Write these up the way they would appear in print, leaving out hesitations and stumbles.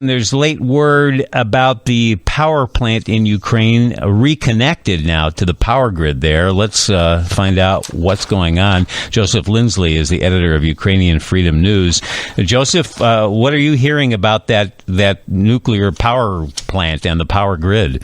There's late word about the power plant in Ukraine reconnected now to the power grid there. Let's find out what's going on. Joseph Lindsley is the editor of Ukrainian Freedom News. Joseph, what are you hearing about that nuclear power plant and the power grid?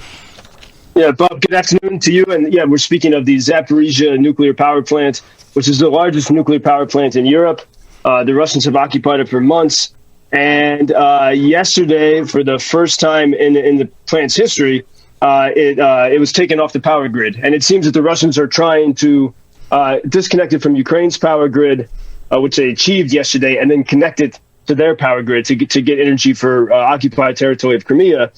Yeah, Bob, good afternoon to you. And yeah, we're speaking of the Zaporizhzhia nuclear power plant, which is the largest nuclear power plant in Europe. The Russians have occupied it for months. And yesterday, for the first time in the plant's history, it was taken off the power grid. And it seems that the Russians are trying to disconnect it from Ukraine's power grid, which they achieved yesterday, and then connect it to their power grid to get energy for occupied territory of Crimea.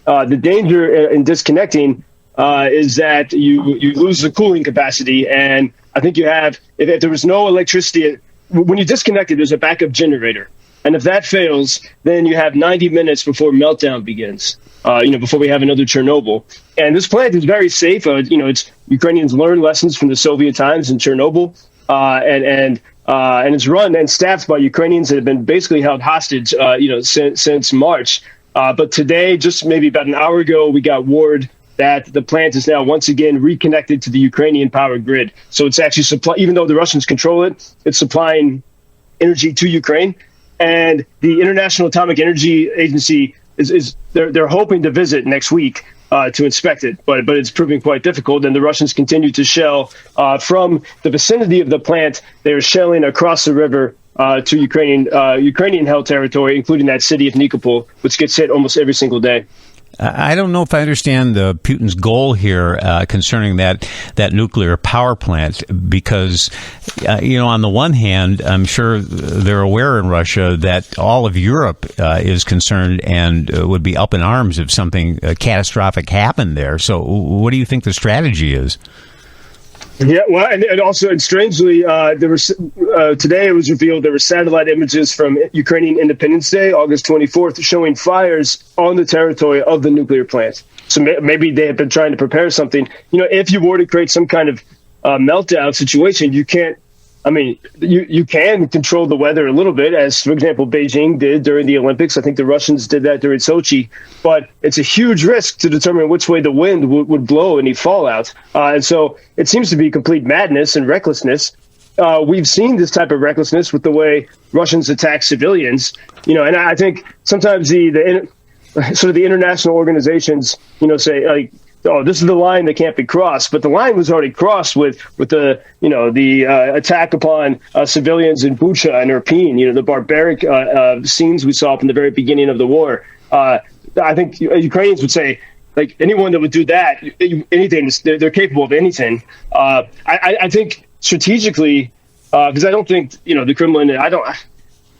The danger in disconnecting is that you lose the cooling capacity. And I think you have, if there was no electricity, when you disconnect it, there's a backup generator. And if that fails, then you have 90 minutes before meltdown begins, before we have another Chernobyl. And this plant is very safe. It's Ukrainians learned lessons from the Soviet times in Chernobyl, and it's run and staffed by Ukrainians that have been basically held hostage, since March. But today, just maybe about an hour ago, we got word that the plant is now once again reconnected to the Ukrainian power grid. So it's actually even though the Russians control it, it's supplying energy to Ukraine. And the International Atomic Energy Agency they're hoping to visit next week to inspect it, but it's proving quite difficult. And the Russians continue to shell from the vicinity of the plant. They're shelling across the river to Ukrainian-held territory, including that city of Nikopol, which gets hit almost every single day. I don't know if I understand Putin's goal here concerning that nuclear power plant, because, on the one hand, I'm sure they're aware in Russia that all of Europe is concerned and would be up in arms if something catastrophic happened there. So what do you think the strategy is? Yeah, well, and strangely, there was today it was revealed there were satellite images from Ukrainian Independence Day, August 24th, showing fires on the territory of the nuclear plant. So maybe they have been trying to prepare something. If you were to create some kind of meltdown situation, you can't. I mean, you can control the weather a little bit, as, for example, Beijing did during the Olympics. I think the Russians did that during Sochi. But it's a huge risk to determine which way the wind would blow any fallout. And so it seems to be complete madness and recklessness. We've seen this type of recklessness with the way Russians attack civilians. And I think sometimes the international organizations, say, like, oh, this is the line that can't be crossed. But the line was already crossed with the attack upon civilians in Bucha and Irpin, the barbaric scenes we saw from the very beginning of the war. I think Ukrainians would say, like, anyone that would do that, anything, they're capable of anything. I think strategically, because I don't think, the Kremlin,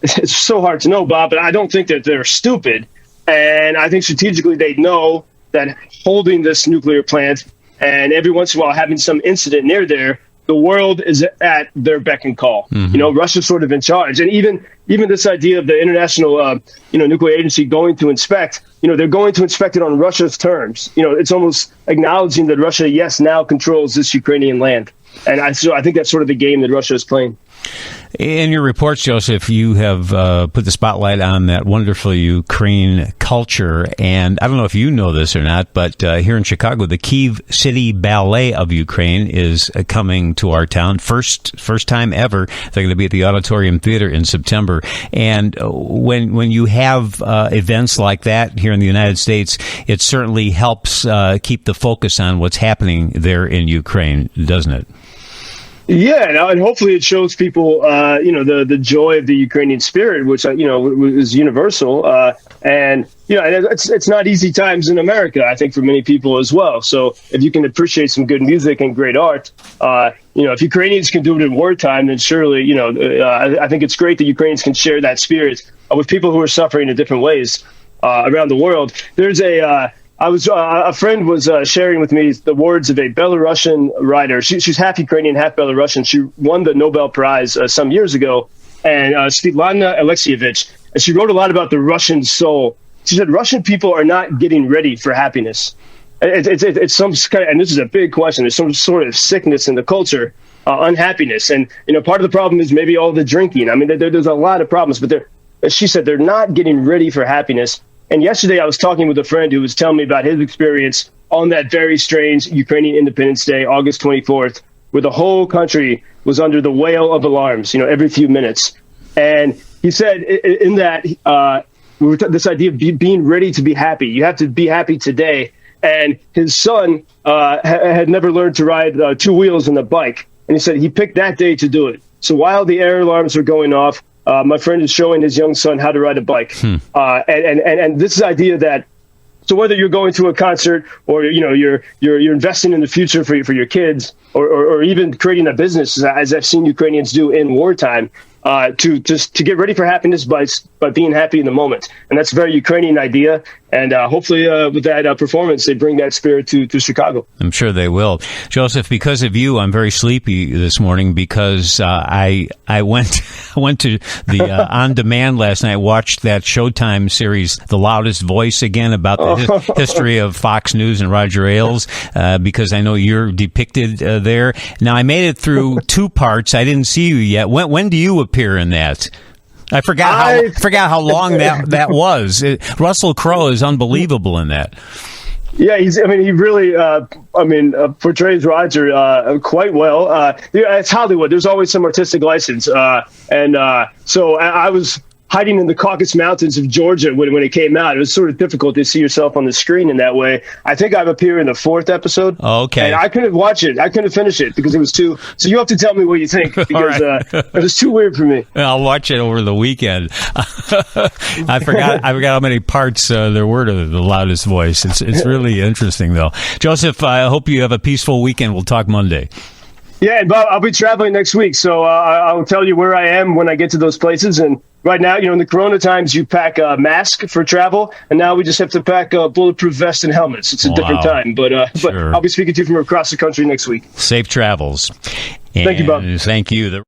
it's so hard to know, Bob, but I don't think that they're stupid. And I think strategically they know that holding this nuclear plant and every once in a while having some incident near there, the world is at their beck and call. Mm-hmm. Russia's sort of in charge. And even this idea of the International Nuclear Agency going to inspect, they're going to inspect it on Russia's terms. It's almost acknowledging that Russia, yes, now controls this Ukrainian land. And I think that's sort of the game that Russia is playing. In your reports, Joseph, you have put the spotlight on that wonderful Ukraine culture. And I don't know if you know this or not, but here in Chicago, the Kyiv City Ballet of Ukraine is coming to our town. First time ever. They're going to be at the Auditorium Theater in September. And when you have events like that here in the United States, it certainly helps keep the focus on what's happening there in Ukraine, doesn't it? Yeah, and hopefully it shows people, the joy of the Ukrainian spirit, which, is universal. And it's not easy times in America, I think, for many people as well. So if you can appreciate some good music and great art, if Ukrainians can do it in wartime, then surely, I think it's great that Ukrainians can share that spirit with people who are suffering in different ways around the world. There's a friend was sharing with me the words of a Belarusian writer. She's half Ukrainian, half Belarusian. She won the Nobel Prize some years ago, and Svetlana Alexievich. And she wrote a lot about the Russian soul. She said Russian people are not getting ready for happiness. It's some kind of, and this is a big question. There's some sort of sickness in the culture, unhappiness, and part of the problem is maybe all the drinking. I mean, there's a lot of problems, but she said they're not getting ready for happiness. And yesterday I was talking with a friend who was telling me about his experience on that very strange Ukrainian Independence Day, August 24th, where the whole country was under the wail of alarms, every few minutes. And he said in that, this idea of being ready to be happy. You have to be happy today. And his son had never learned to ride two wheels on a bike. And he said he picked that day to do it. So while the air alarms were going off, my friend is showing his young son how to ride a bike. And this idea that, so whether you're going to a concert or you're investing in the future for your kids, or even creating a business, as I've seen Ukrainians do in wartime, to get ready for happiness by being happy in the moment. And that's a very Ukrainian idea. And hopefully with that performance, they bring that spirit to Chicago. I'm sure they will. Joseph, because of you, I'm very sleepy this morning because I went to the On Demand last night, watched that Showtime series, The Loudest Voice, again, about the history of Fox News and Roger Ailes, because I know you're depicted there. Now, I made it through two parts. I didn't see you yet. When do you appear in that? I forgot how long that was. Russell Crowe is unbelievable in that. Yeah, he really, portrays Roger quite well. It's Hollywood. There's always some artistic license. So I was hiding in the Caucasus Mountains of Georgia when it came out. It was sort of difficult to see yourself on the screen in that way. I think I've appeared in the fourth episode. Oh, okay. And I couldn't watch it. I couldn't finish it because it was too. So you have to tell me what you think because it was too weird for me. I'll watch it over the weekend. I forgot how many parts there were to The Loudest Voice. It's really interesting though. Joseph, I hope you have a peaceful weekend. We'll talk Monday. Yeah, and Bob, I'll be traveling next week, so I'll tell you where I am when I get to those places. And right now, in the Corona times, you pack a mask for travel, and now we just have to pack a bulletproof vest and helmets. It's a different time, but I'll be speaking to you from across the country next week. Safe travels. Thank you, Bob. Thank you.